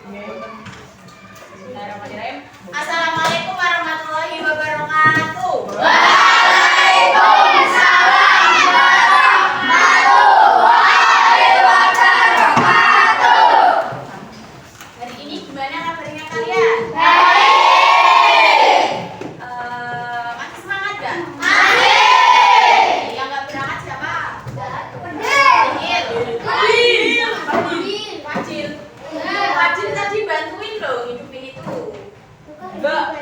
Bismillahirrahmanirrahim. Assalamualaikum warahmatullahi wabarakatuh. Waalaikumsalam warahmatullahi wabarakatuh. Hari ini gimana kabarnya kalian? Baik. Masih semangat gak? Masih. Yang gak berangkat siapa? Wajil tadi bantuin loh hidupin itu. Enggak.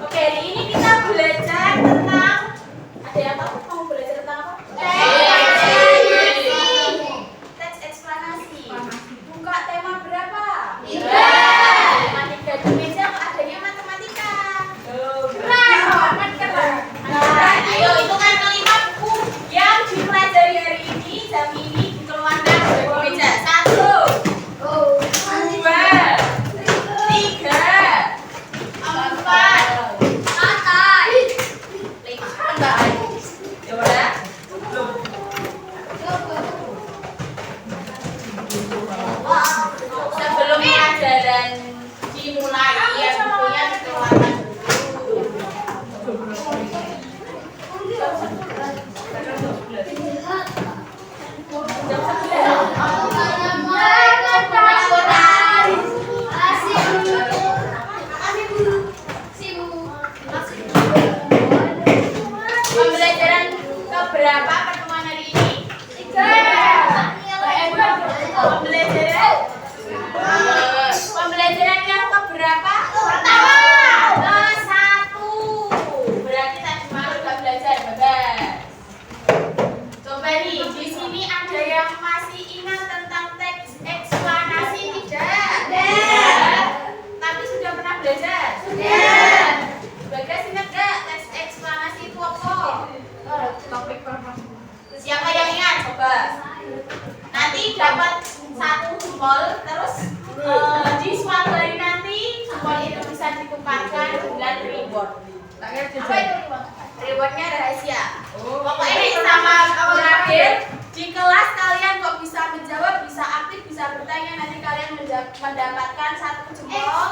Oke, hari ini kita belajar tentang, ada yang tahu mau belajar tentang apa? Teks eksplanasi. Buka tema berapa? 3. Tema 3 di meja adanya matematika. Nah, ayo hitungan kelima buku yang dipelajari hari ini, jam ini dikeluarkan dari meja. 1, 2, 3, 4, 5. Enggak. Ya udah. Sebelum pelajaran dimulai, ya bukunya dikeluarkan dulu. Jam 11. Pembelajaran keberapa pertemuan hari ini? 3. Pembelajaran yang keberapa? Pertama. 1. Berarti tadi malam udah belajar, bagus. Coba nih, di sini ada yang masih ingat tentang teks eksplanasi tidak? Tapi sudah pernah belajar? Bagas ingat gak teks eksplanasi itu apa? Siapa yang ingat? Coba. Nanti dapat 1 jempol, terus di suatu hari nanti jempol itu bisa ditukarkan dengan reward. Apa itu reward? Rewardnya rahasia. Pokoknya ini sama terakhir di kelas kalian kok bisa menjawab, bisa aktif, bisa bertanya, nanti kalian mendapatkan 1 jempol.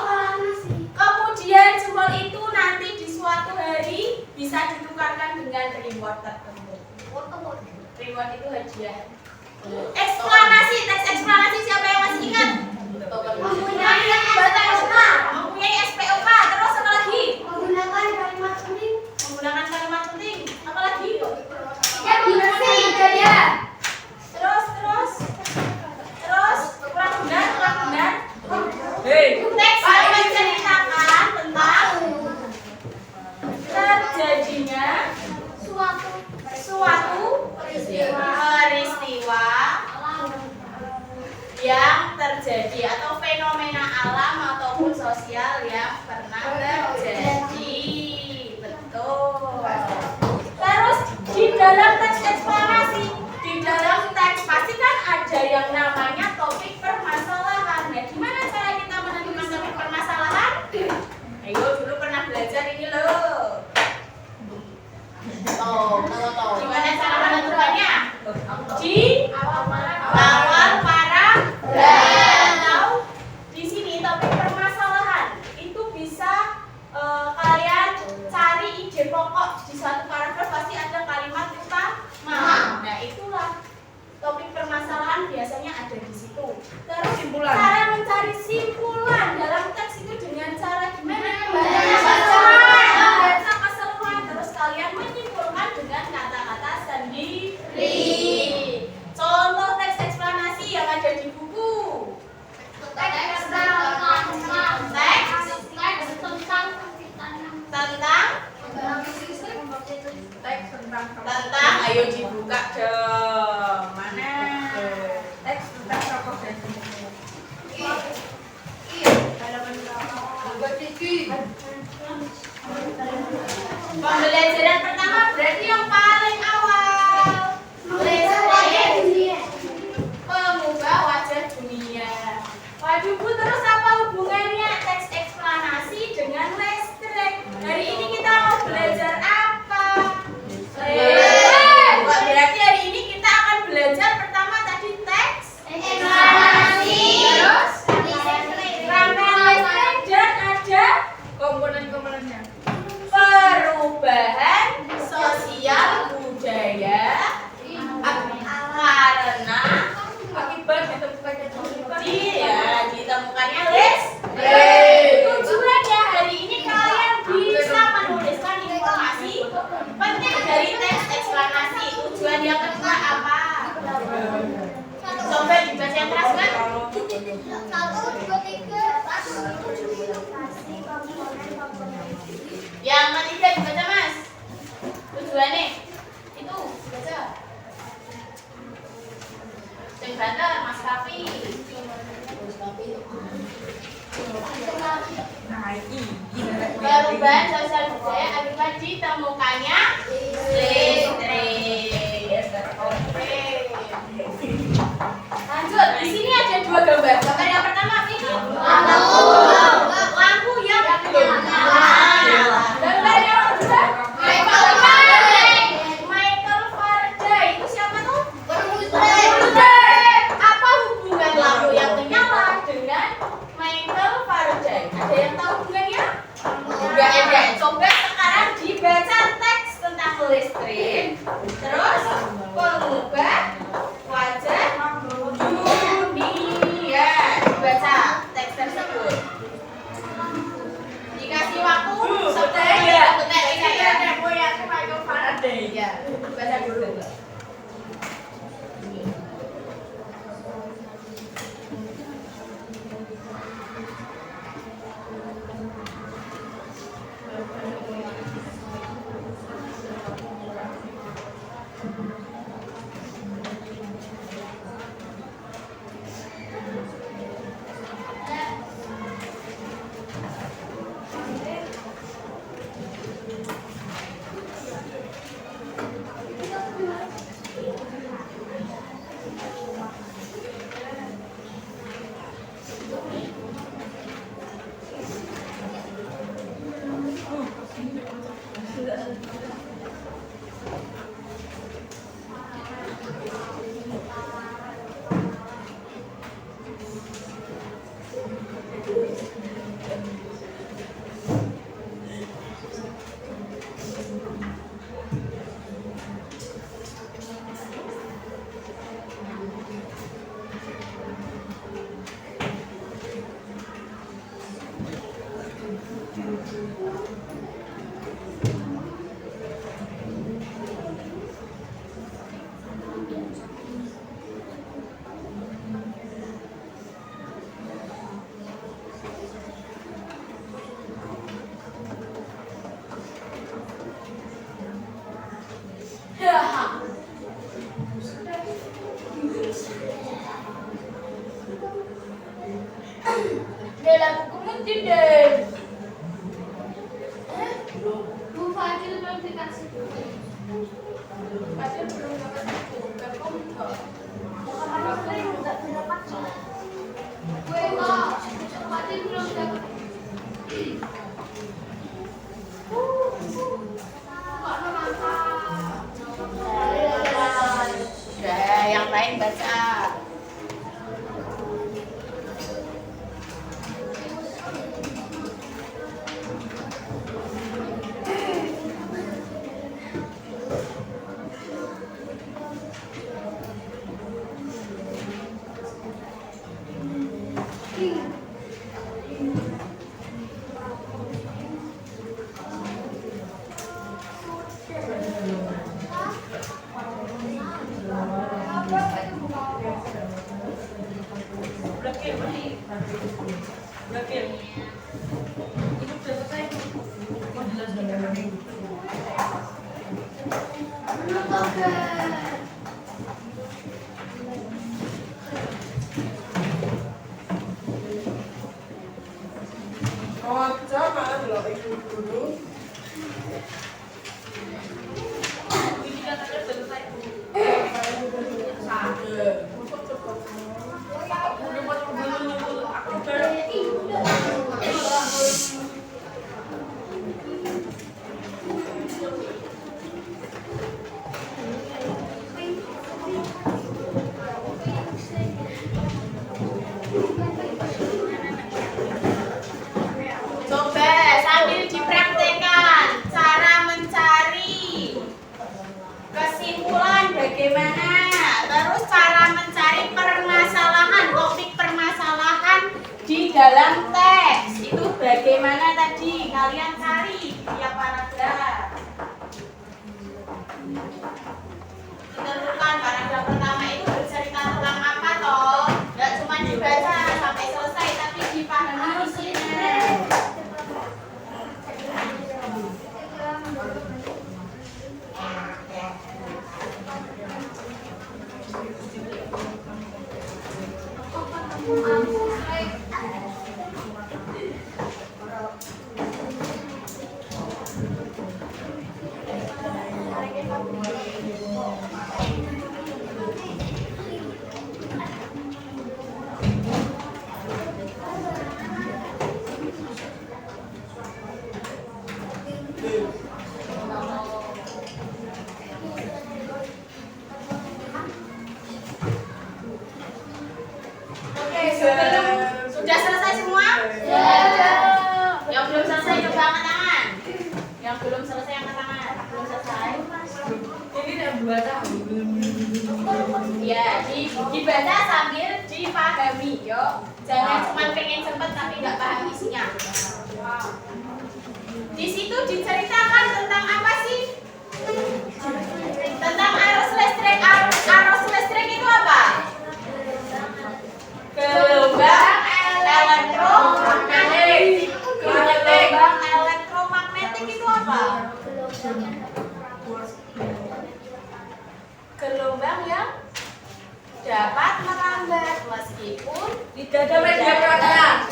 Kemudian jempol itu nanti di suatu hari bisa ditukarkan dengan reward tertentu. Reward itu hadiah. Eksplanasi, teks eksplanasi siapa yang masih ingat? Mempunyai SPOK, terus apa lagi? Menggunakan kalimat penting. Apa lagi? Terus kurang benar. Teks menceritakan tentang terjadinya suatu peristiwa yang terjadi atau fenomena alam ataupun sosial yang pernah terjadi. Betul. Terus di dalam teks eksplanasi, di dalam teks pasti kan ada yang namanya topik permasalahan. Nah, gimana cara kita menentukan topik permasalahan? Ayo, dulu pernah belajar ini loh. Gimana cara menentukannya? Di awal paragraf. Atau di sini topik permasalahan itu bisa kalian cari ide pokok di suatu paragraf, pasti ada kalimat utama. Nah, itulah topik permasalahan biasanya ada di situ. Terus cara mencari simpulan dalam teks itu dengan cara gimana? Baca keseluruhan, terus kalian menyimpulkan dengan kata-kata sendiri. Contoh teks eksplanasi yang ada di buku. Teks tentang ayo dibuka dong. Mana? Teks tentang tokoh dan Pembelajaran pertama berarti yang paling awal. Pengubah wajah dunia. Waduh Bu, terus apa hubungannya teks eksplanasi dengan listrik? Hari ini kita mau belajar apa? perubahan sosial budaya akibat ditemukannya listrik. Oke. Lanjut, di sini ada dua gambar. Gambar yang pertama apa ini? Lampu yang menyala. Gambar yang kedua? Michael Faraday. Itu siapa tuh? Apa hubungan lampu yang menyala dengan Michael Faraday? Ada yang tahu hubungannya? Enggak ada. Coba sekarang dibaca teks tentang listrik. Terus pengubah wajah dunia. Dibaca teks tersebut. Dikasih waktu 1 detik ya. Michael Faraday. Ya, baca dulu. Dalam bukumu tidak. Bu Fadil belum dikasih. Fadil belum dapat buku. Kamu enggak? Gue kok Fadil belum dapat. Kok nampak? Ya, yang lain baca. Coba sambil dipraktekkan cara mencari kesimpulan bagaimana, terus cara mencari permasalahan, topik permasalahan di dalam teks itu bagaimana tadi kalian cari di tiap paragraf. Tentukan paragraf pertama itu bercerita tentang apa toh, nggak cuma dibaca sampai selesai tapi dipahami isinya. Ya, dibaca sambil dipahami, yo. Jangan cuma pengen cepet tapi nggak paham isinya. Di situ diceritakan tentang apa sih? Tentang arus listrik. Arus listrik itu apa? Gelombang elektromagnetik. Gelombang elektromagnetik itu apa? Gelombang yang dapat merambat meskipun Tidak ada media peradaban.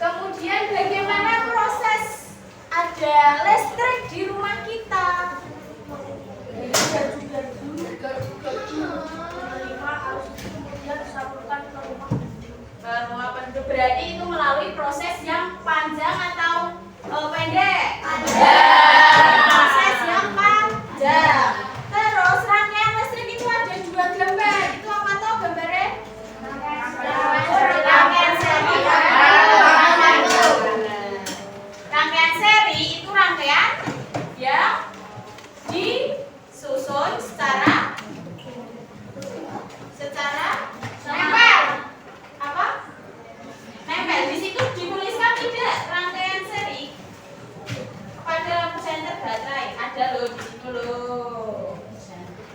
Kemudian bagaimana proses ada listrik di rumah kita? Ke rumah penduduk berarti itu melalui proses yang panjang atau pendek? Proses yang panjang. Terus rangkaian listrik itu ada dua gambar. Itu apa tuh gambarnya? Rangkaian seri. Rangkaian seri itu rangkaian yang disusun secara nempel. Apa? Nempel. Di situ dituliskan tidak rangkaian seri pada senter baterai. Ada loh di situ loh.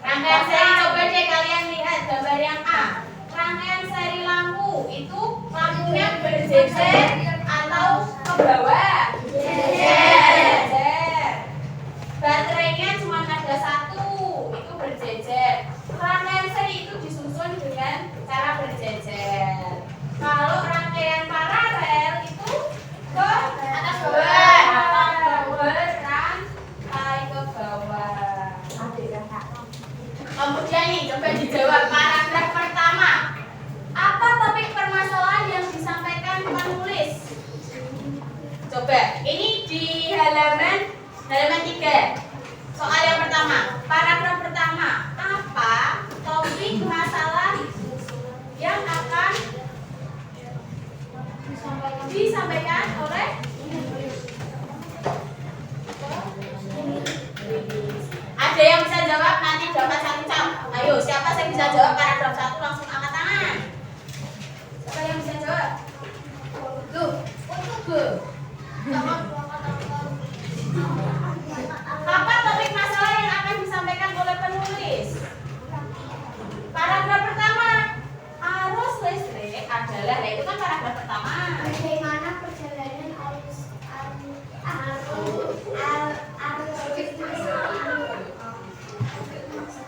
Rangkaian seri, coba deh kalian lihat gambar yang A. Rangkaian seri lampu itu lampunya berjejer atau ke bawah? Berjejer. Baterainya cuma ada satu, itu berjejer. Rangkaian seri itu disusun dengan cara berjejer. Kalau rangkaian paralel itu ke atas bawah, rantai ke bawah. Kemudian nih coba dijawab paragraf pertama. Apa topik permasalahan yang disampaikan penulis? Coba, ini di halaman 3. Soal yang pertama, paragraf pertama. Apa topik masalah yang akan disampaikan oleh ada yang bisa jawab nanti dapat 1 cap. Ayo, siapa yang bisa jawab paragraf 1 langsung angkat tangan. Siapa yang bisa jawab? Apa topik masalah yang akan disampaikan oleh penulis? Paragraf pertama, arus listrik adalah, itu kan paragraf pertama. Bagaimana perjalanan arus listrik?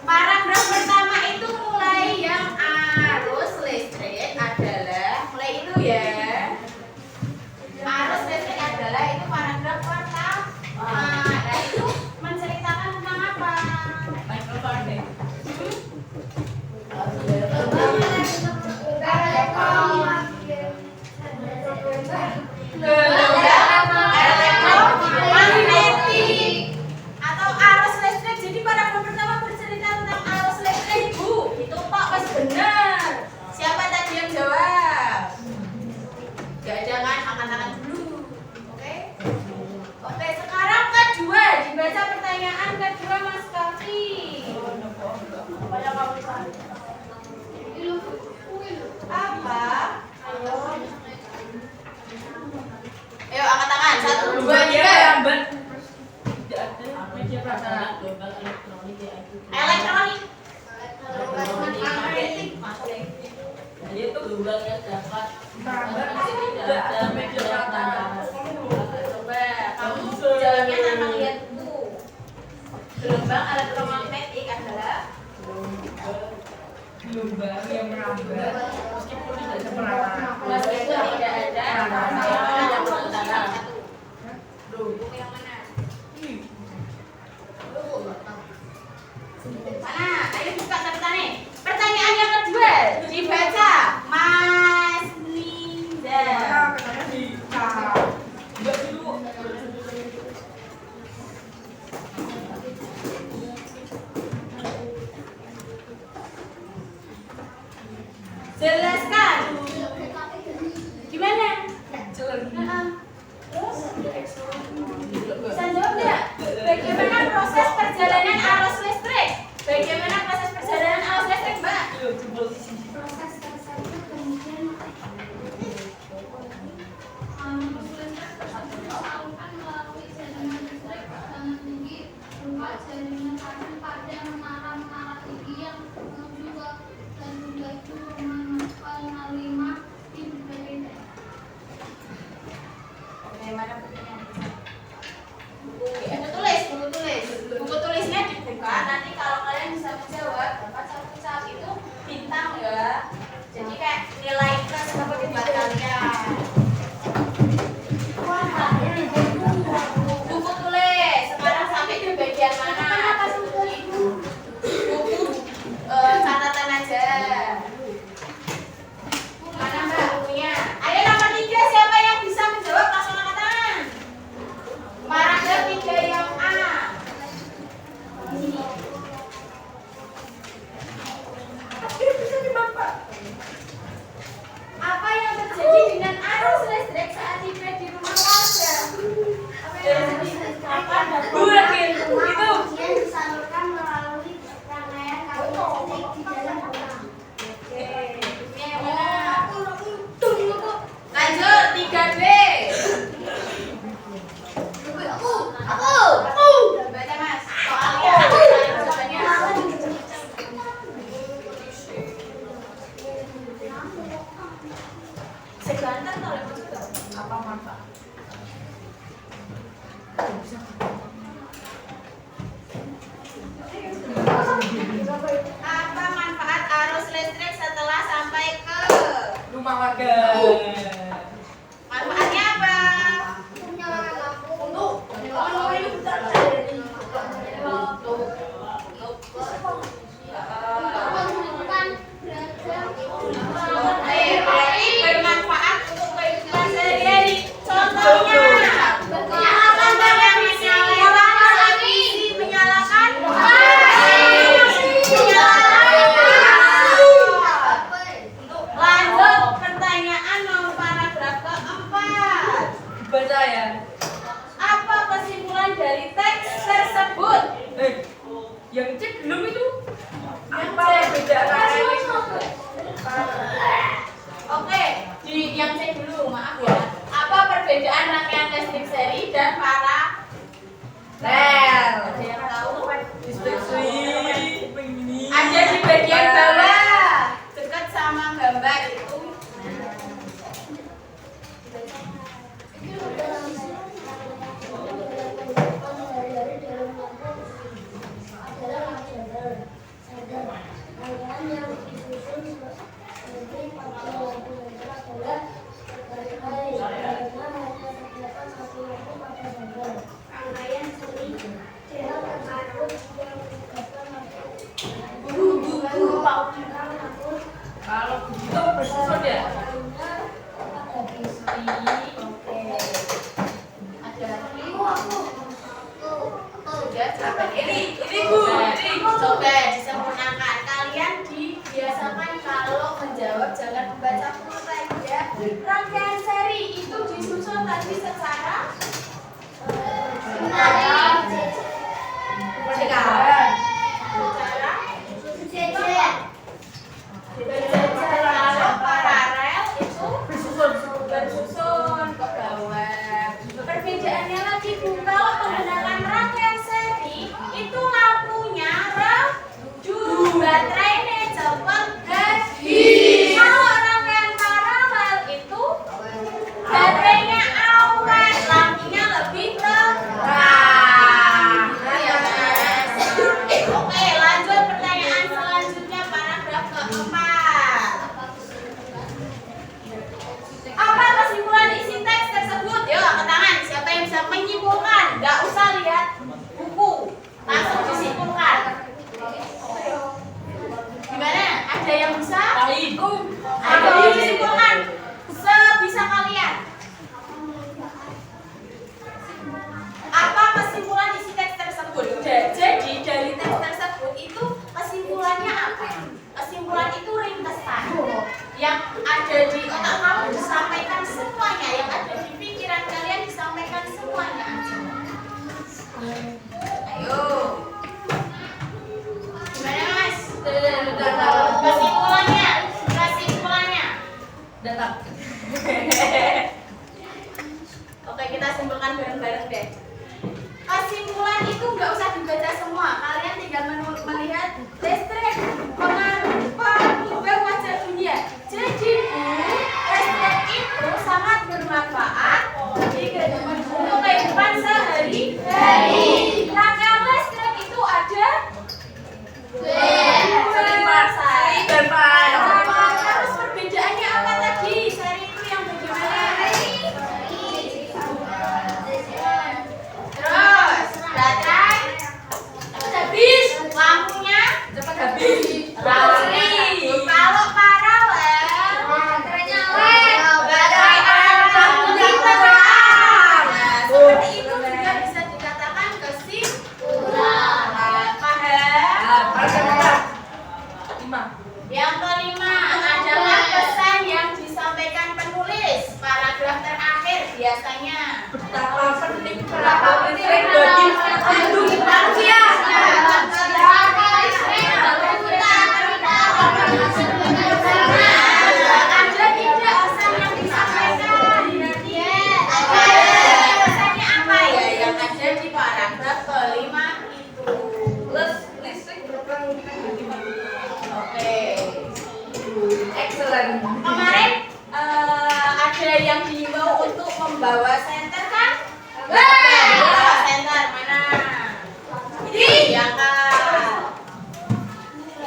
Paragraf pertama itu mulai yang arus listrik adalah, mulai itu ya. Arus listrik adalah itu paragraf pertama. Nah itu menceritakan tentang apa? Elektromagnetik atau arus listrik. Jadi paragraf pertama bercerita tentang arus listrik, Bu. Itu Pak pas benar. Siapa tadi yang jawab? Gak ada kan? Angkat tangan dulu. Oke? Oke, sekarang kedua. Dibaca pertanyaan kedua Mas Kafi. Apa? Ayo angkat tangan. 1, 2, 3. Elektronik. Magnetik. Itu gelombang yang dapat Coba kamu jawabnya tanpa lihat buku. Gelombang elektromagnetik adalah gelombang yang merambat meskipun tidak semerata. meskipun tidak ada yang bertanda. Buku yang mana? Mana? Ayo buka catatannya. Pertanyaan yang kedua dibaca, Mas Linda. Jelaskan. Gimana? ganteng tau lek maksudnya. Apa manfaat? Apa manfaat arus listrik setelah sampai ke Rumah warga. manfaatnya apa? Menyalakan lampu. Untuk Menghidupkan belajar. berarti bermanfaat untuk kehidupan sehari-hari. Contohnya, contoh yang menyalakan api, menyalakan Lanjut pertanyaan nomor paragraf keempat. Baca ya. Apa kesimpulan dari teks tersebut? Yang cek belum itu. Apa Yang yang beda Kasih ini? masuk. Oke, di yang cek dulu, maaf ya. Apa perbedaan rangkaian listrik seri dan para Rel. Ada yang tahu? Inspeksi begini. Ada di bagian bawah, dekat sama gambar itu. Kalau begitu bersusun ya. Ada lagi. Sudah, sahabat. Ini Bu. Ini. Coba disempurnakan. Kalian dibiasakan kalau menjawab jangan membaca pulpen ya. Rangkaian seri itu disusun tadi secara Sekarang. secara kalau paralel itu Bersusun. bersusun ke bawah. Perbedaannya lagi Bu, kalau menggunakan rangkaian seri itu lampunya redup, baterainya cepat habis. Kalau rangkaian paralel itu baterainya awet, lampunya lebih terang. Ya, Mas. Oke, lanjut pertanyaan selanjutnya paragraf keempat. Apa kesimpulan isi teks tersebut? Yuk, angkat tangan. Siapa yang bisa menyimpulkan? Nggak usah lihat buku, langsung disimpulkan. Gimana? Ada yang bisa? Baik. Ayo disimpulkan sebisa kalian. Apa kesimpulan isi teks tersebut? Jadi dari teks tersebut itu kesimpulannya apa? Kesimpulan itu ringkesan yang ada di otak kamu disampaikan semuanya, yang ada di pikiran kalian disampaikan semuanya. Ayo. Gimana Mas? Kesimpulannya, kesimpulannya. Datang. Oke, kita simpulkan bareng-bareng deh. Kesimpulan itu nggak usah dibaca semua. Kalian tinggal melihat listrik mengubah wajah dunia. Jadi listrik itu sangat bermanfaat untuk kehidupan sehari-hari. Rangkaian listrik itu ada seri dan paralel. Terus perbedaannya apa tadi? Seri itu yang bagaimana? Terus baterai cepat habis, lampunya Cepat habis. Kalau paralel baterai lampunya terang. Nah, seperti itu juga bisa dikatakan kesimpulan. Paham? Paragraf 5. Yang kelima adalah pesan yang disampaikan penulis. Paragraf terakhir biasanya. Betapa penting peralatan listrik bagi hidup manusia. Ada tidak pesan yang disampaikan? Pesannya apa ya yang ada di paragraf kelima itu? Listrik berperan Oke. excellent. Kemarin ada ada yang diimbau untuk membawa senter kan? Membawa senter mana? Ini ya kan?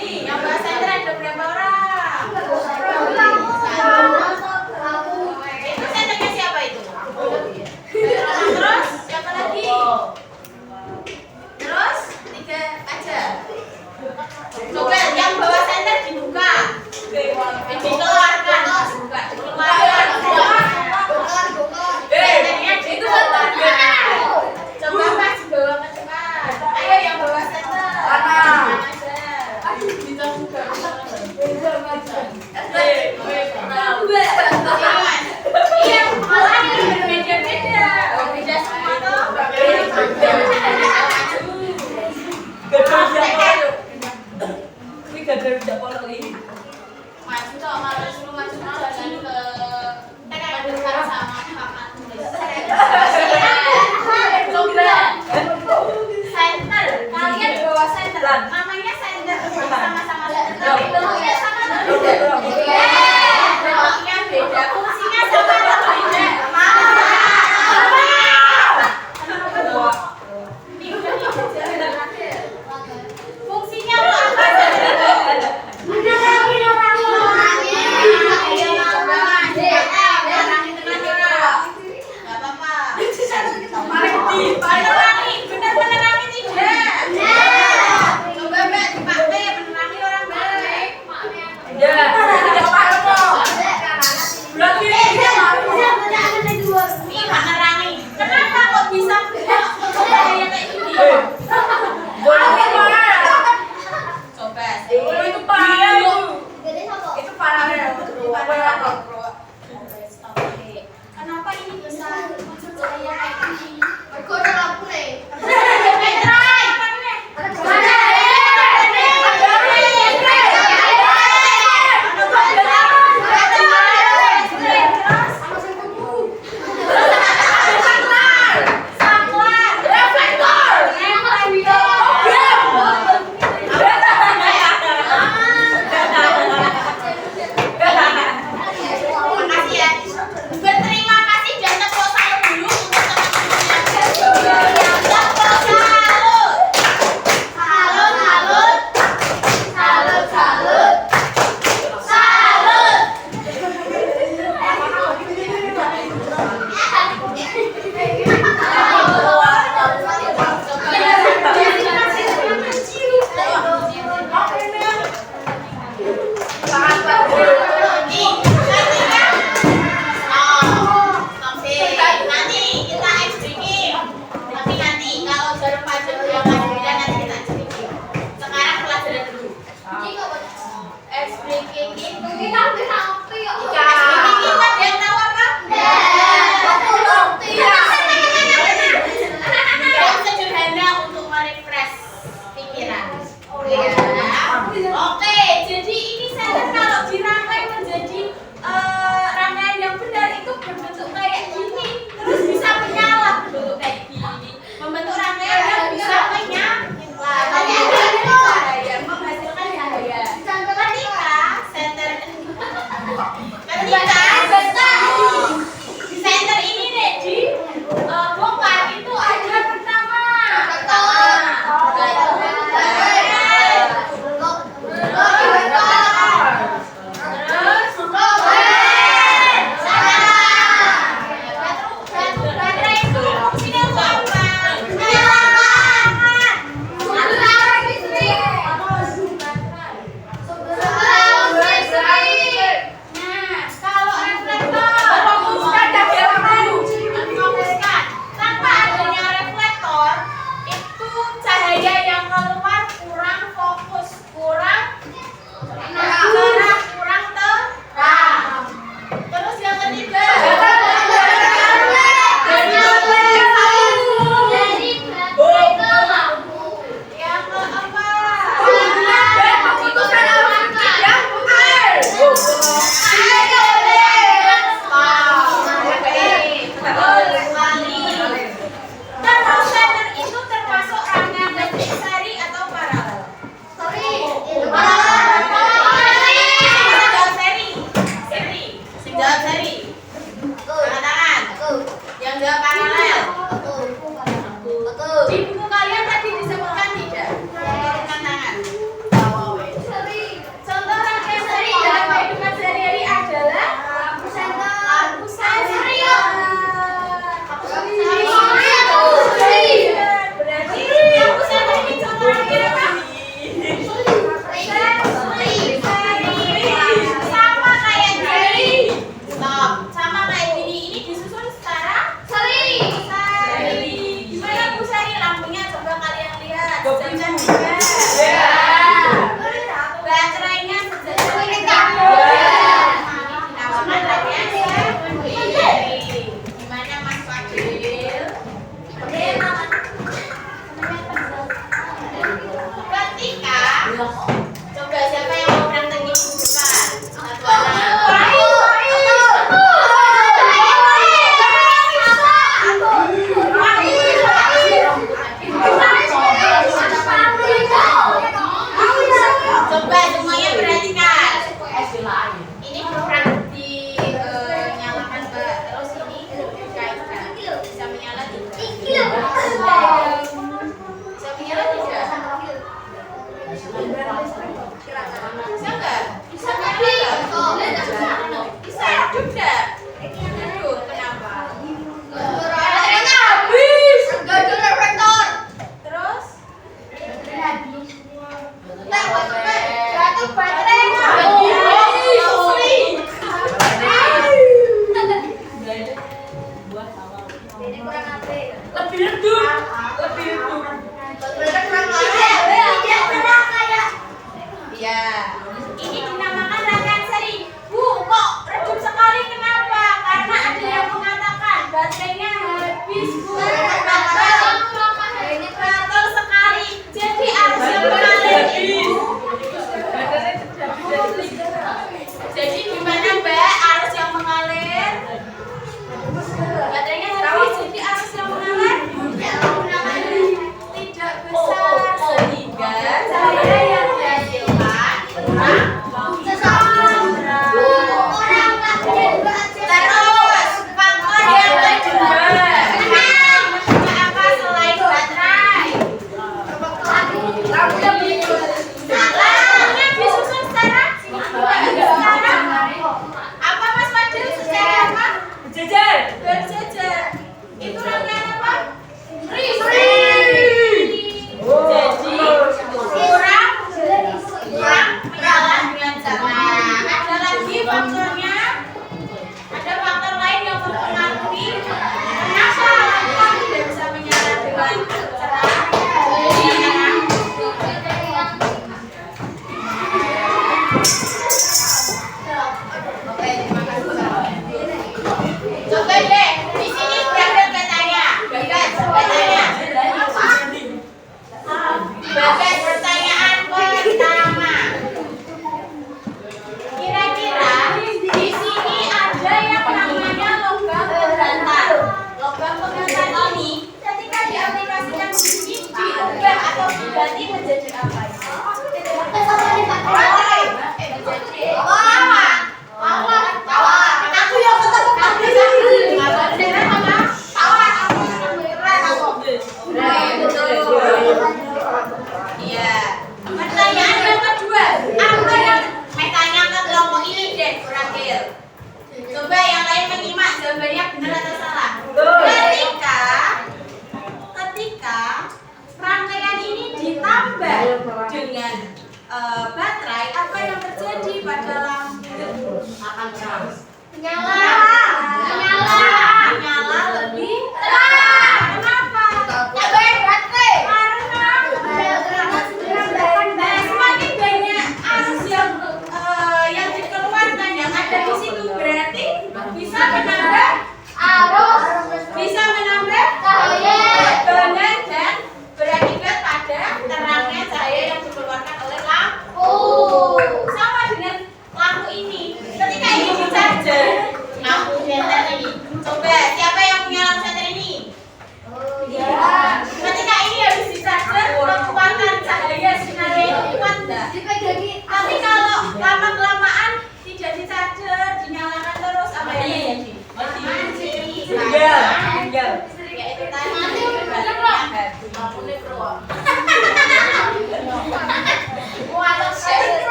Ini yang bawa senter ada berapa orang? Itu senternya siapa itu? Terus siapa lagi? Terus 3 aja. Coba yang bawa senter dibuka. Dikeluarkan. Buka. Dikeluarkan. Senternya dikeluarkan. Coba Mas bawa ke depan. Ayo yang bawa senter. Mana aja. Iya, malah berbeda-beda. Beda semua tuh. Maju dong, kalau suruh maju jalan ke dekat sama papan tulis. Coba center, kalian bawa center. Namanya center, sama-sama center. Tapi bentuknya sama atau beda? Bentuknya beda, fungsinya sama atau beda? Fungsinya apa? Kenapa kok bisa kayak gini? Coba. Itu parah itu. Jadi apa? Itu parahnya. Kenapa ini bisa muncul cahaya kayak gini? Berkoda lampu nih. Makasih ya. Berterima kasih dan tepuk tangan dulu untuk juga paralel. Betul. Di buku kalian tadi disebutkan tidak? Turunkan tangan. Contoh rangkaian seri dalam kehidupan sehari-hari adalah lampu senter. Berarti lampu senter ini contoh rangkaian apa? Sama kayak gini. Stop. Sama kayak gini. Ini disusun secara seri. Gimana Bu Sari lampunya? Coba kalian lihat. Sejajar juga. Baterainya sejajar juga. Ini dinamakan rangkaian seri. Gimana Mas Fadil? Ketika coba siapa yang mau gantengin di depan? Satu anak. Coba semuanya perhatikan. Ini kurang dinyalakan Mbak. Terus ini dikaitkan. Bisa menyala tidak? Bisa menyala tidak? Bisa nggak? Bisa nggak? Bisa juga. Aduh, kenapa? Baterainya habis. Terus? Lebih redup. Ya, ini dinamakan rangkaian seri. Bu, kok redup sekali kenapa? Karena ada yang mengatakan baterainya habis, Bu. Betul sekali. Jadi harus yang mengalir. Jadi gimana Mbak? Arus yang mengalir? Baterainya habis, jadi arus yang mengalir tidak besar sehingga cahaya yang dihasilkan terus faktor yang kedua apa selain baterai? Lampunya disusun secara apa Mas Fadil? Secara apa? Berjejer. Itu rangkaian apa? Seri. Jadi kurang menyala dengan zaman. Ada lagi faktornya. Ada faktor lain yang mempengaruhi kenapa lampu tidak bisa menyala dengan cerah. Coba deh, di sini berada petanya. Coba petanya.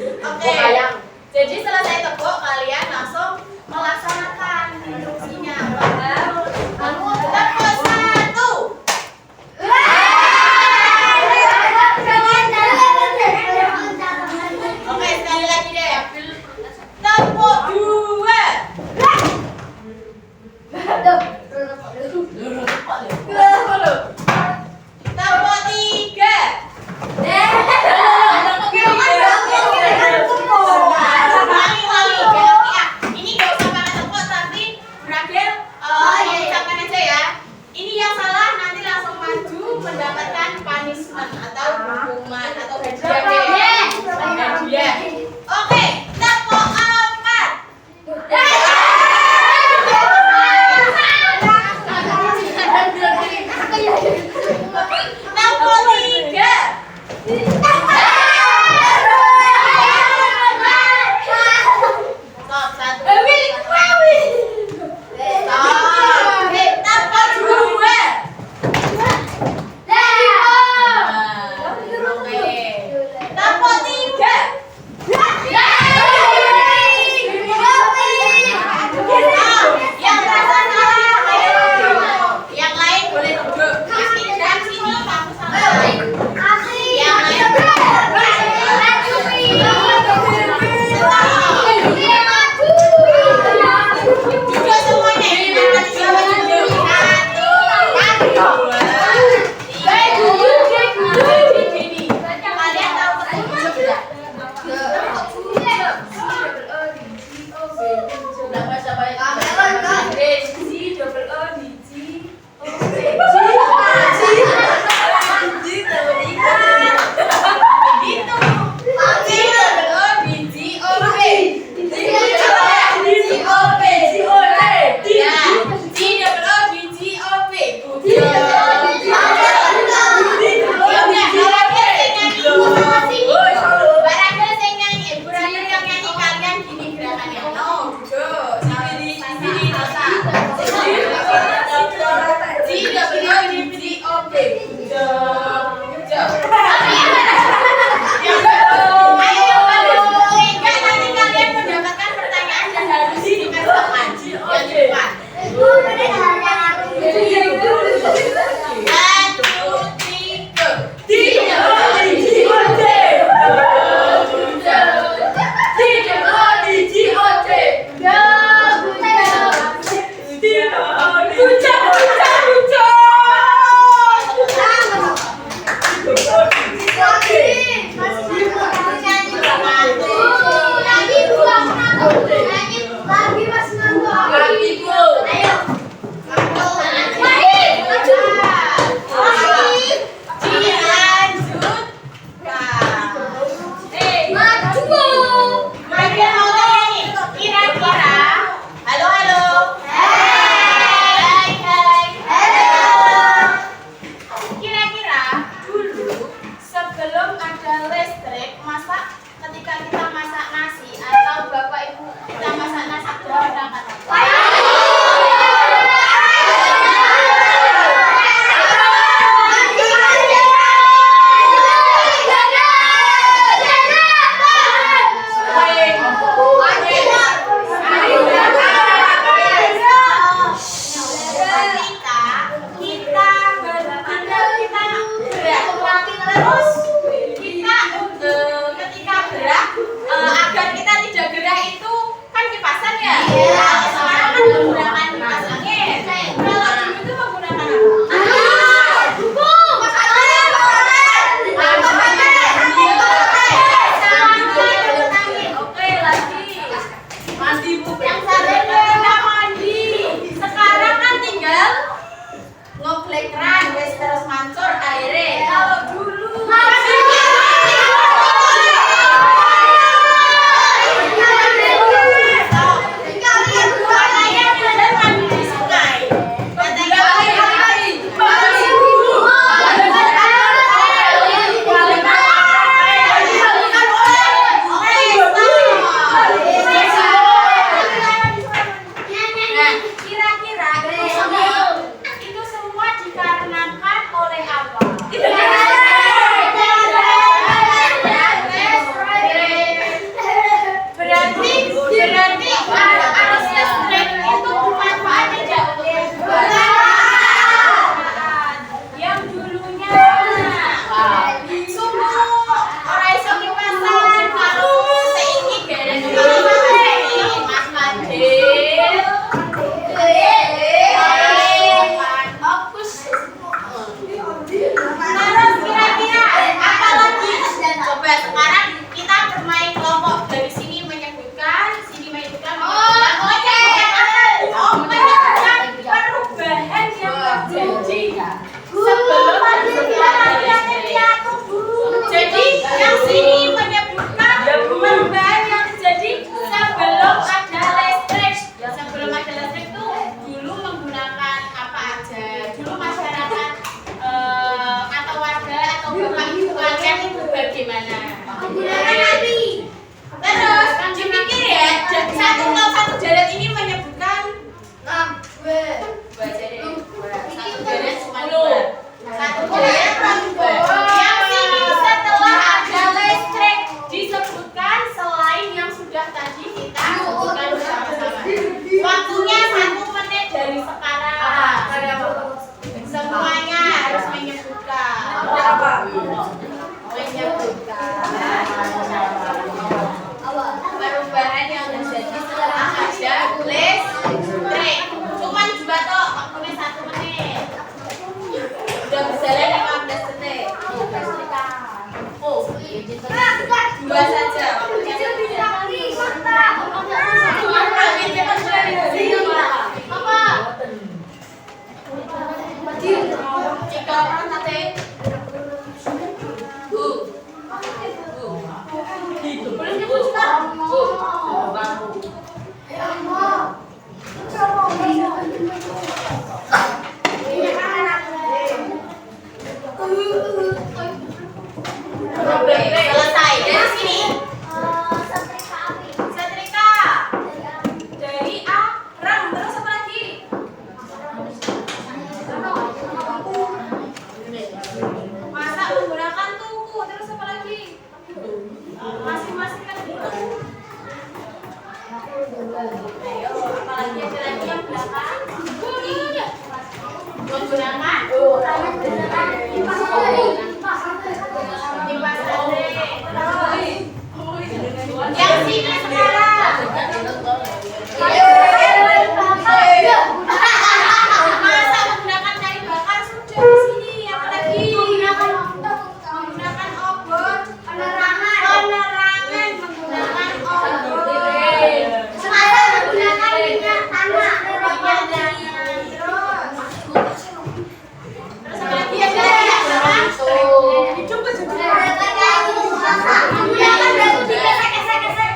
Oke. Jadi selesai tepuk kalian langsung melaksanakan instruksinya. Paham? Kamu tepuk 1. Oke, sekali lagi deh. Tepuk 2. Tepuk 3. Ini gak usah pakai tepuk tapi berakhir mengucapkan aja ya. Ini yang salah nanti langsung maju mendapatkan punishment atau hukuman atau hadiah. Hadiah. Oke, tepuk 4. sebelum ada listrik. Sebelum ada listrik tuh dulu menggunakan apa aja? Dulu masyarakat atau warga atau bapak ibu kalian itu bagaimana? Menggunakan api. Terus dipikir ya, satu jaret ini menyebutkan 6. satu jaret cuma 2. Satu jaret cuma 2. Yang sini setelah ada listrik disebutkan selain yang sudah tadi kita sebutkan bersama-sama. Waktunya 1 menit dari sekarang. Semuanya harus menyebutkan. Perubahan yang terjadi setelah ada listrik. Cuman juga toh waktunya 1 menit. Udah berjalan 15 detik. Oh, 2 saja. Waktunya apa? 3 orang sate. Boleh nyebut sekarang? Selesai dari sini. Setrika. Dari arang. Terus apa lagi? Masak menggunakan tungku. Terus apa lagi? Masing-masing kan gitu. Ayo, apalagi ada lagi yang belakang? Menggunakan kipas angin. Yang sini sekarang. Masa menggunakan kayu bakar sudah di sini. Apa lagi? Menggunakan obor. Penerangan menggunakan obor. Sekarang menggunakan minyak tanah. Terus apa lagi? Ada lagi ya, sekarang? Coba menggunakan batu digesek-gesek.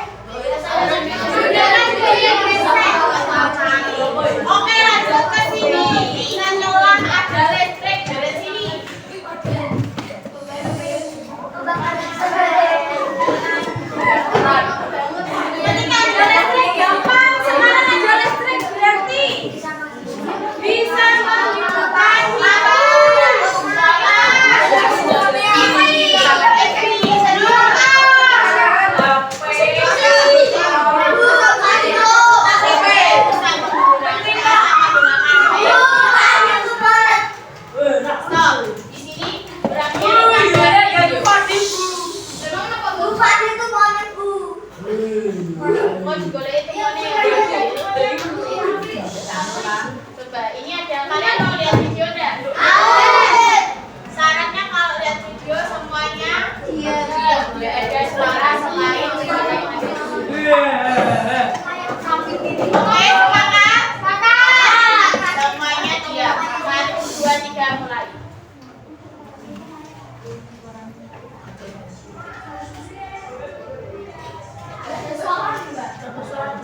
Oke, lanjut ke sini. Setelah ada listrik dari sini. Ketika ada listrik gampang. Sekarang ada listrik berarti bisa menghidupkan apa? Coba, ini ada kalian mau lihat video enggak? Syaratnya kalau lihat video semuanya tidak ada suara selain suara yang ada. Oke, sepakat? Semuanya diam. 1, 2, 3 mulai. Suara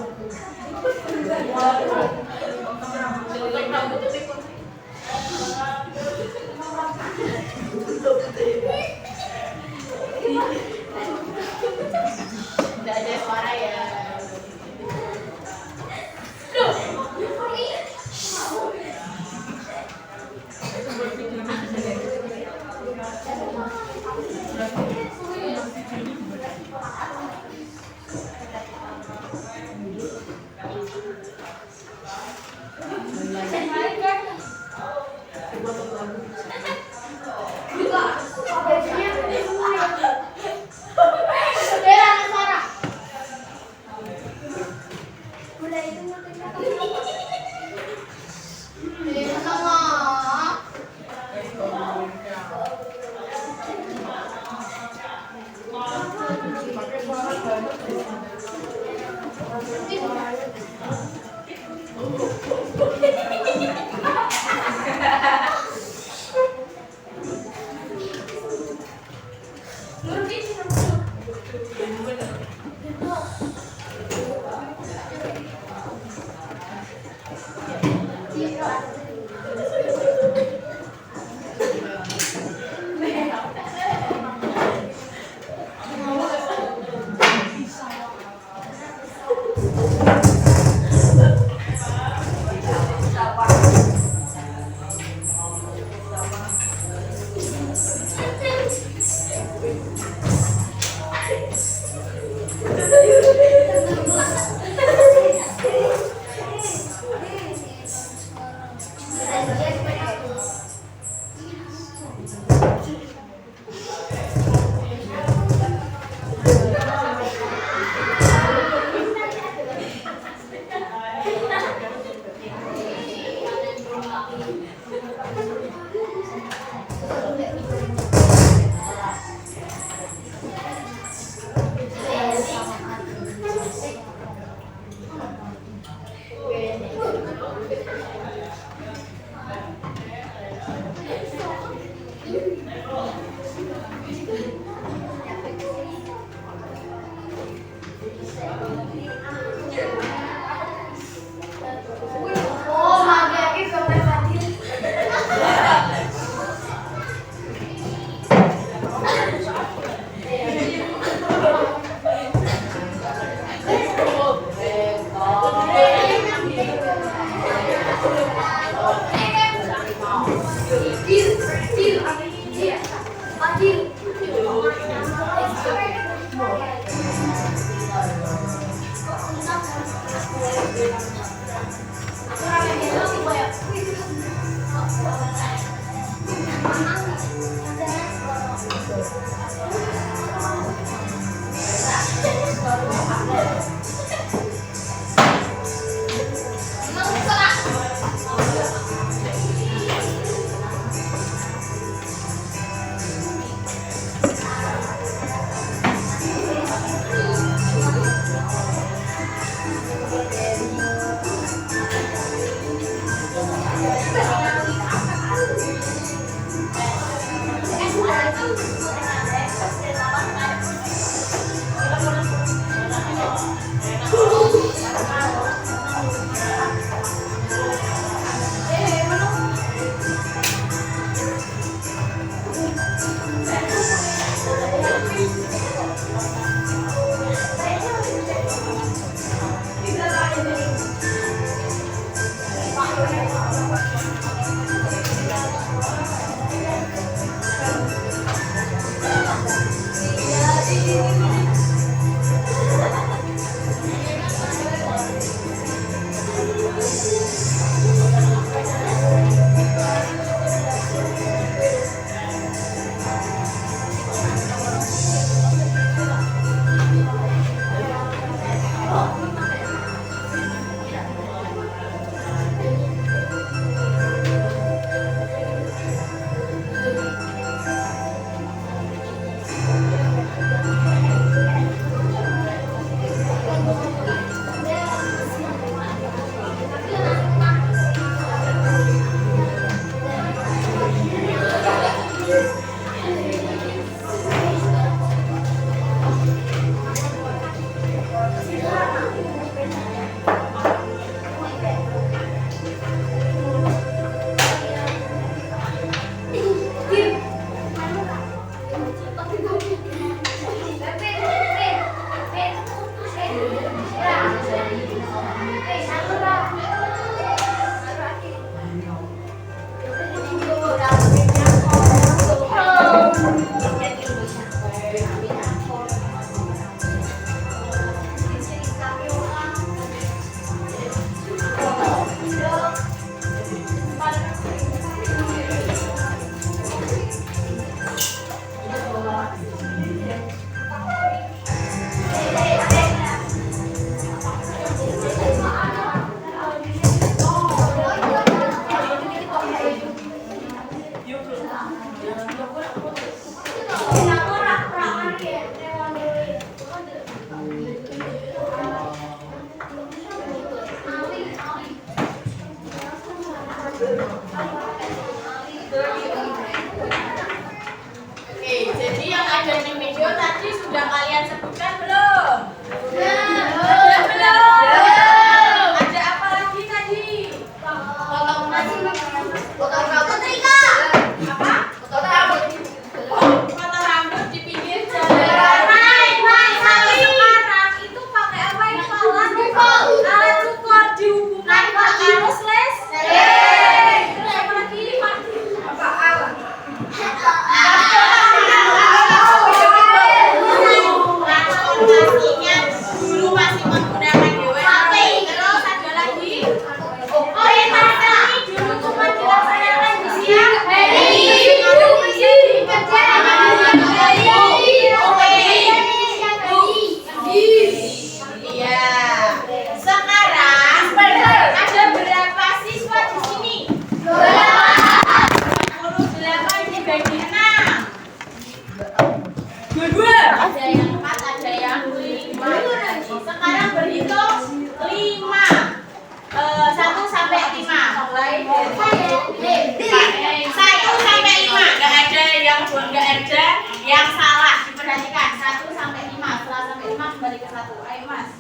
Mas.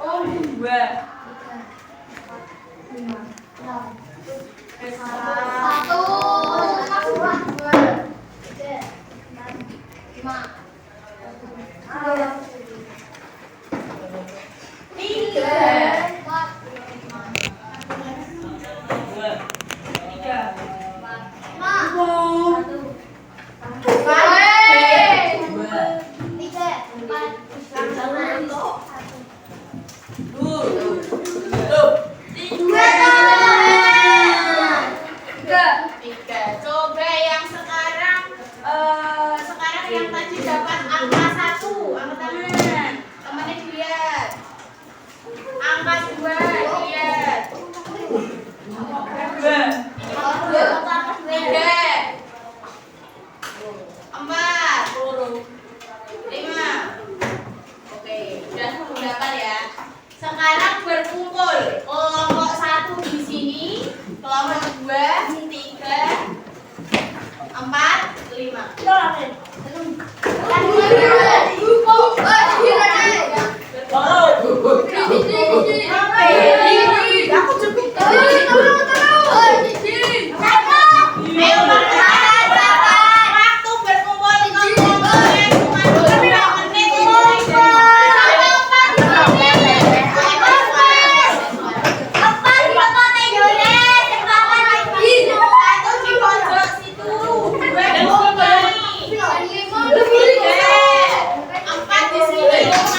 Oh, 2. satu, dua, tiga, lima, Tiga. empat, 2. 3. lima, satu, Empat. tiga, empat, Tiga. Coba yang sekarang yang tadi dapat angka 1, angkat tangan. Temannya dilihat. Angka 2 dilihat. 2. 3. 4. 5. Oke, sudah menggunakan ya. Sekarang berkumpul. Kelompok 1 di sini, kelompok 2, 3, 4, 5. Ayo waktu berkumpul di kelompok yang cuma 2 menit. Satu di pojok situ, 2 di sini, 3, 4 di sini.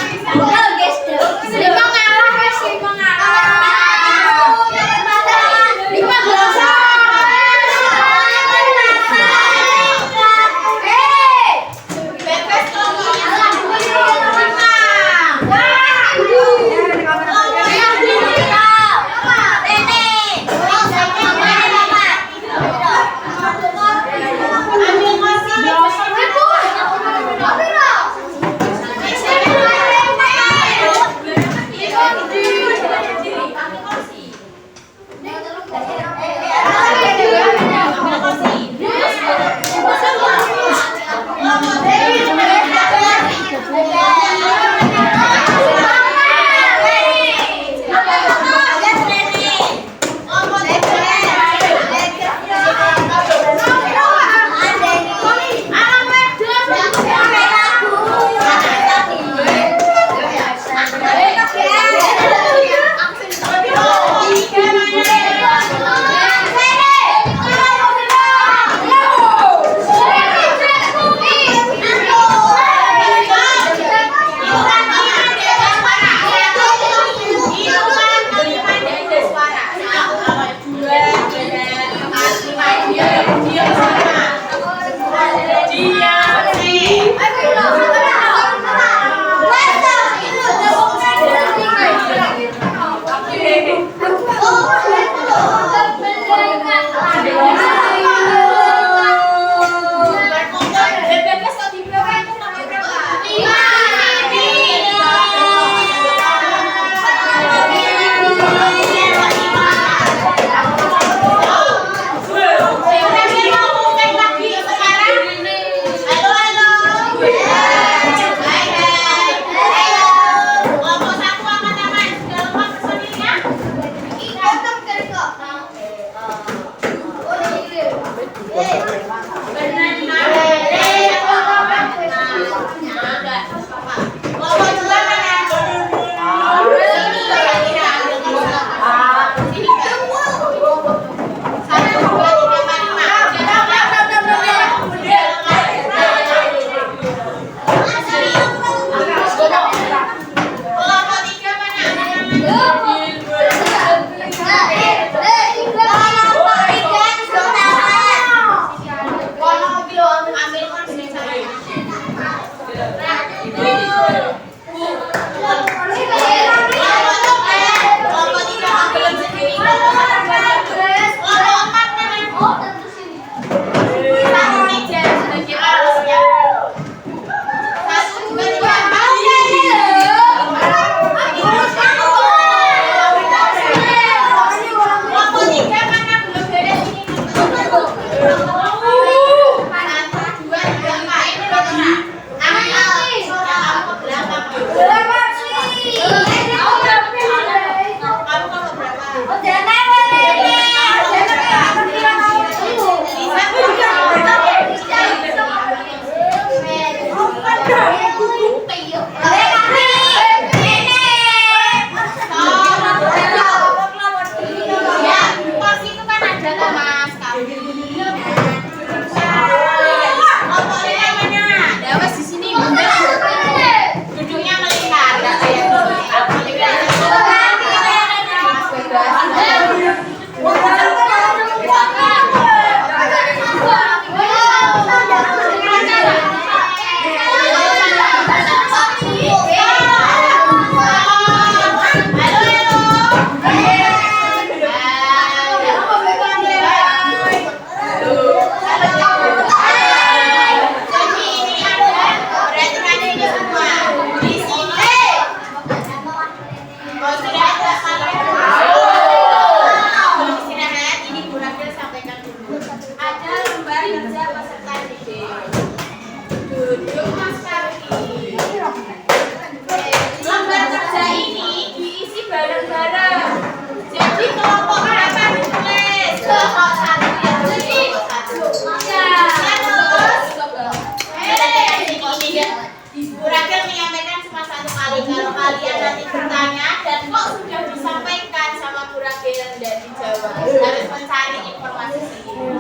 permasalahannya dan kok sudah disampaikan sama Bu Ragil dan dijawab. Harus mencari informasi sendiri.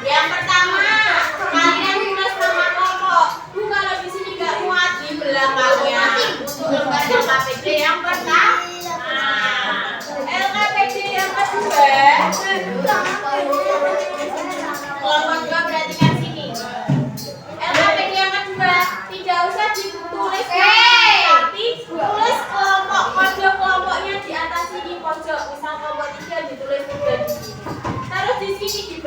Yang pertama, kalian tulis nama kelompok. Bu, kalau di sini nggak muat di belakangnya untuk lembar LKPD yang pertama. LKPD yang kedua. Kelompok 2 berarti kan sini. LKPD yang kedua tidak usah ditulis tapi tulis kelompok, kode kelompoknya di atas sini pojok. Misal kelompok 3 ditulis 3 di sini. Terus di sini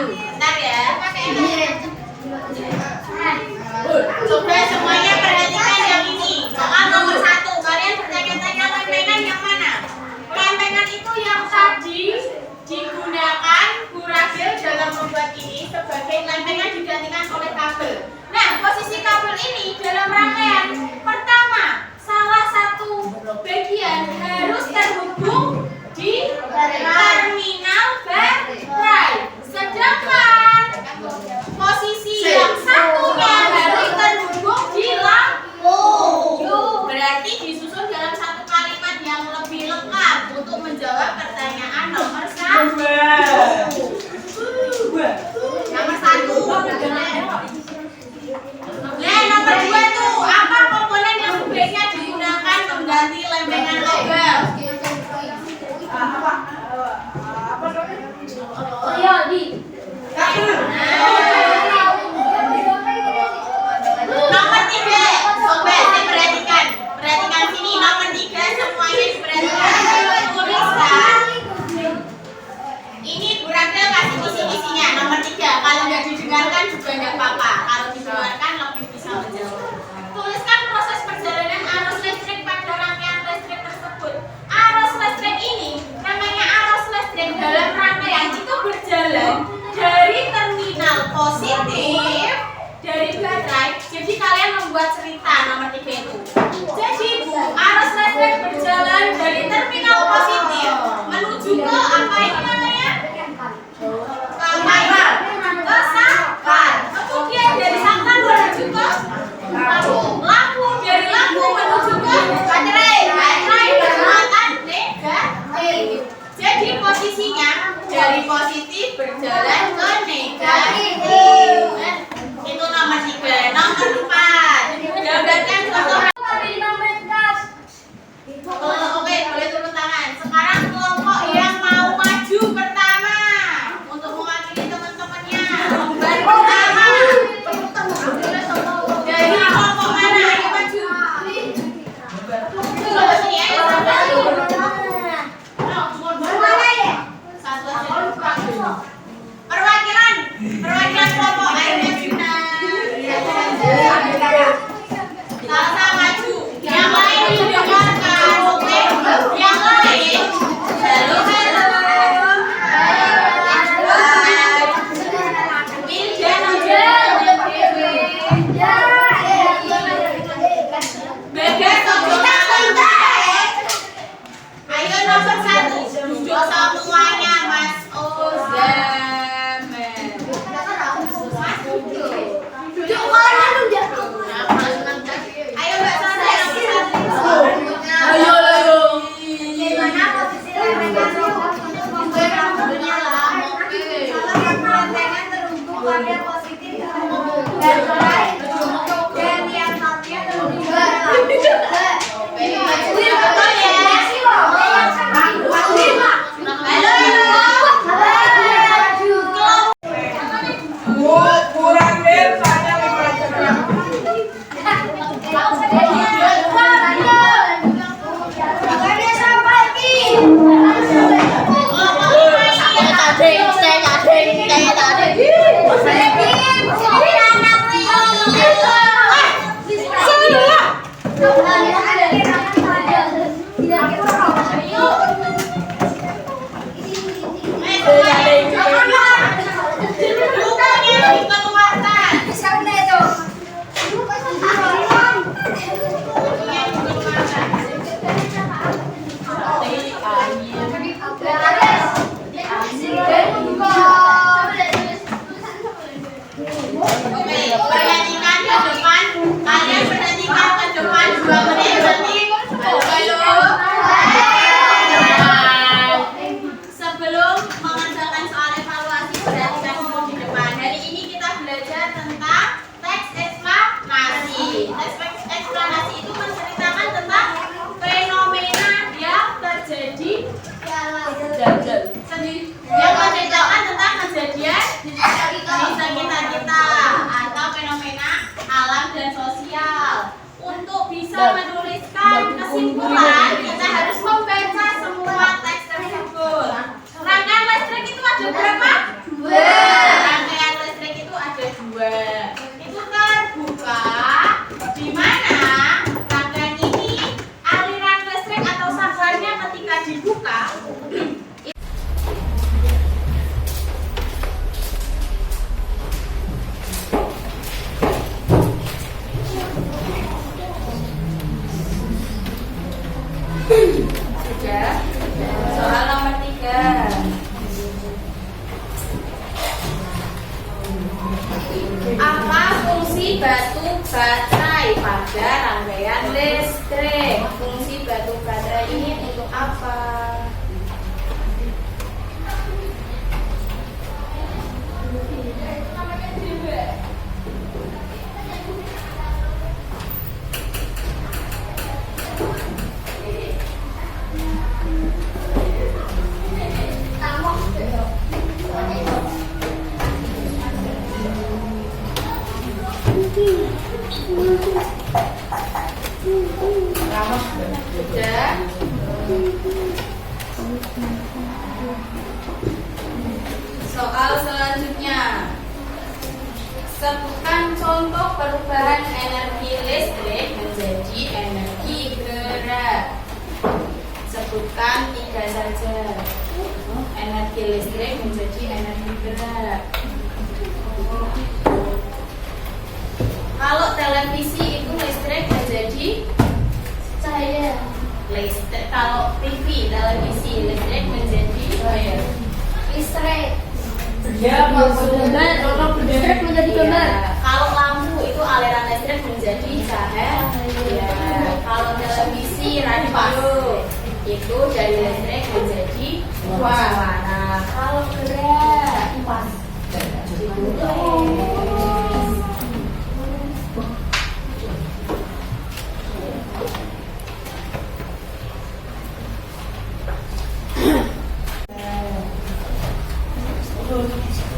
Bentar ya. Coba semuanya perhatikan yang ini. Soal nomor 1. Kalian bertanya-tanya lempengan yang mana? Lempengan itu yang tadi digunakan Kuragil dalam membuat ini sebagai lempengan digantikan oleh kabel. Nah, posisi kabel ini dalam rangkaian pertama, salah satu bagian harus terhubung di terminal baterai. Sedangkan posisi yang satunya harus terhubung di lampu. Berarti disusun dalam satu kalimat yang lebih lengkap untuk menjawab pertanyaan nomor 1. Nomor 1. Nah, nomor 2 tuh apa komponen yang sebaiknya digunakan mengganti lempengan logam? Nomor 3, sobat, perhatikan sini. Nomor 3 semuanya diperhatikan. Tuliskan. Ini Kuragil kasih kisi-kisinya. Nomor 3, kalau nggak didengarkan juga nggak apa-apa. Kalau didengarkan lebih bisa menjawab. Tuliskan proses perjalanan arus listrik pada rangkaian listrik tersebut. Arus listrik ini namanya arus listrik dalam rangkaian itu berjalan dari terminal positif dari baterai. Jadi kalian membuat cerita nomor 3 itu. Jadi arus listrik berjalan dari terminal positif menuju ke apa ini namanya? Ke sangkar. Kemudian dari sangkar menuju ke lampu. Dari lampu menuju ke baterai. Baterai bermuatan negatif. Jadi posisinya dari positif berjalan ke negatif. Itu nomor 3. Nomor 4. Gambarkan contoh. Oke, boleh turun tangan. batu baterai pada rangkaian listrik. Fungsi batu baterai ini untuk apa? Sudah. Soal selanjutnya. Sebutkan contoh perubahan energi listrik menjadi energi gerak. Sebutkan 3 saja. Energi listrik menjadi energi gerak. Kalau televisi itu listrik menjadi Cahaya. listrik. Kalau TV, televisi listrik menjadi Listrik. Ya, listrik menjadi gambar. Kalau lampu itu aliran listrik menjadi cahaya. Ya. Kalau televisi, radio itu dari listrik menjadi warna. Kalau gerak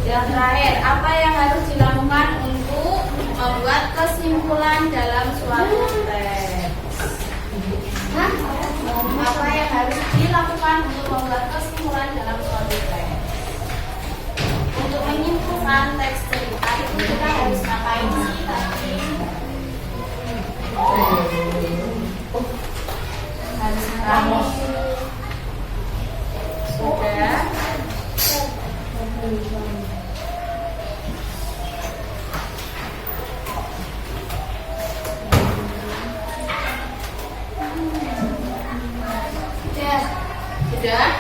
yang terakhir, apa yang harus dilakukan untuk membuat kesimpulan dalam suatu teks? Apa yang harus dilakukan untuk membuat kesimpulan dalam suatu teks? Untuk menyimpulkan teks cerita itu kita harus ngapain sih tadi? Harus ngapain? Sudah. Sudah?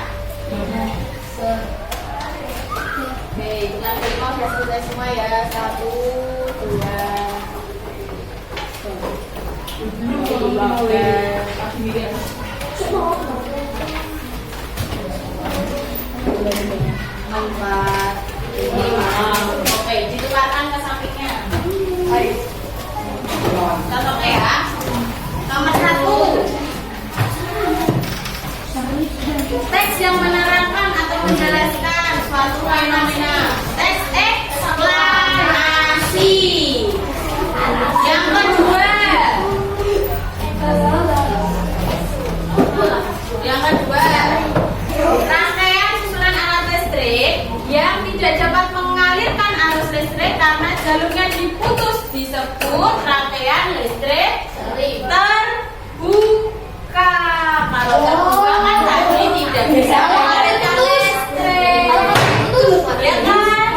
Oke, dengan kelima sudah selesai semua ya. 1, 2, 4, 5. Oke, ditukarkan ke sampingnya. Contohnya ya. Nomor 1. Teks yang menerangkan atau menjelaskan suatu fenomena. Teks eksplanasi. Yang kedua. Rangkaian susunan alat listrik yang tidak dapat mengalirkan arus listrik karena jalurnya diputus disebut rangkaian listrik terbuka. Kalau terbuka kan tadi tidak bisa mengalirkan listrik, ya kan?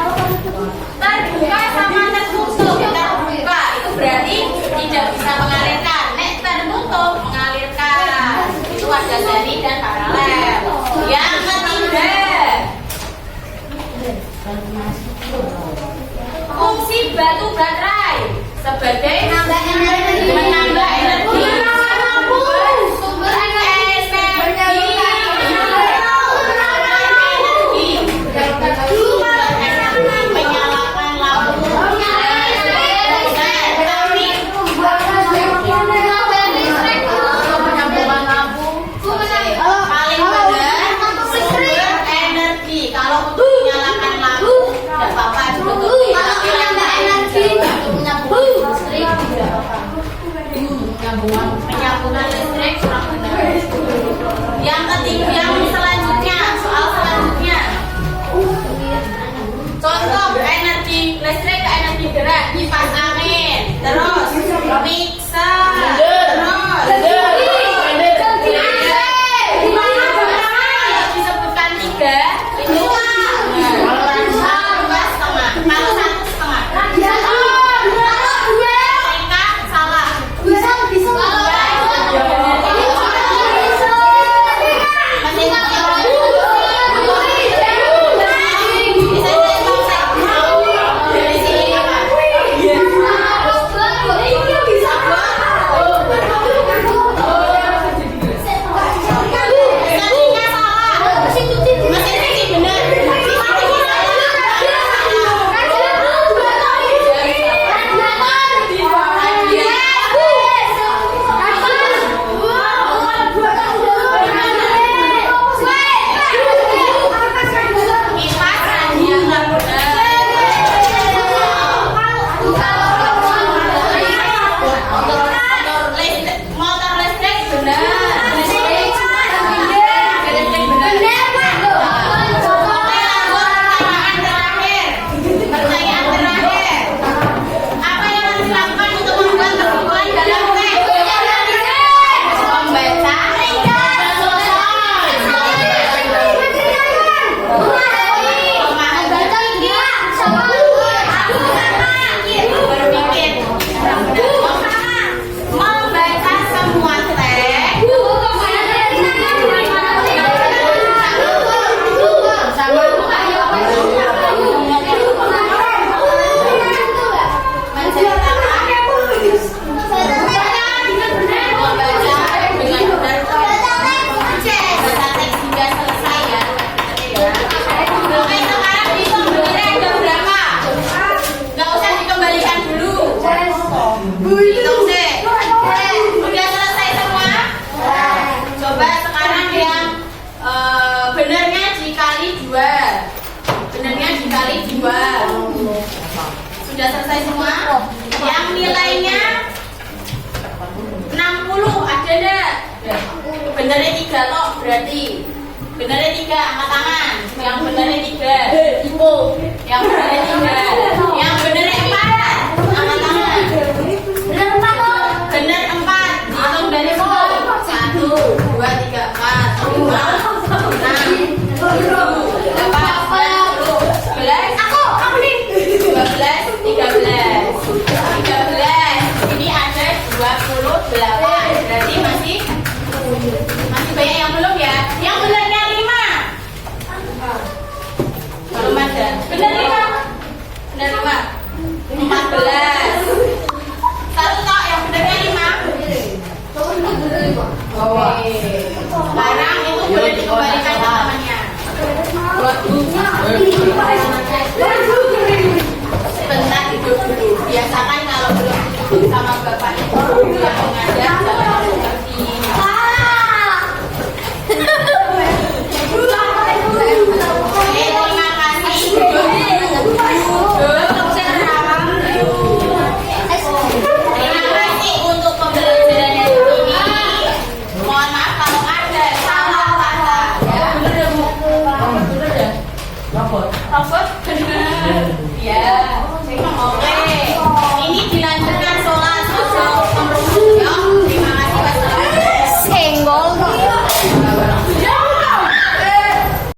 semua? Yang nilainya 60 ada enggak? Benernya 3 toh berarti. Benernya 3 angkat tangan. Yang benernya 3. Yang benernya 3. Yang benernya 4 angkat tangan. Bener 4 loh. Bener 4. Hitung dari 10. 1 2 3 4 5 6 7 8 10 11. Aku nih. 12, 13. Ini ada 28. Berarti masih banyak yang belum ya. Yang benernya 5. Belum ada. Bener 5. Bener 5. 14. Satu tok yang benernya 5. Oke. Sekarang itu boleh dikembalikan ke temannya. Sebentar duduk dulu. Biasakan kalau belum duduk sama bapak itu yang mengajar jangan seperti ini. Terima kasih. Terima kasih untuk pembelajarannya ini. Mohon maaf kalau ada salah kata. Ya, bener Bu. Bener ya? Robot. Bener. Ya, saya ngomong.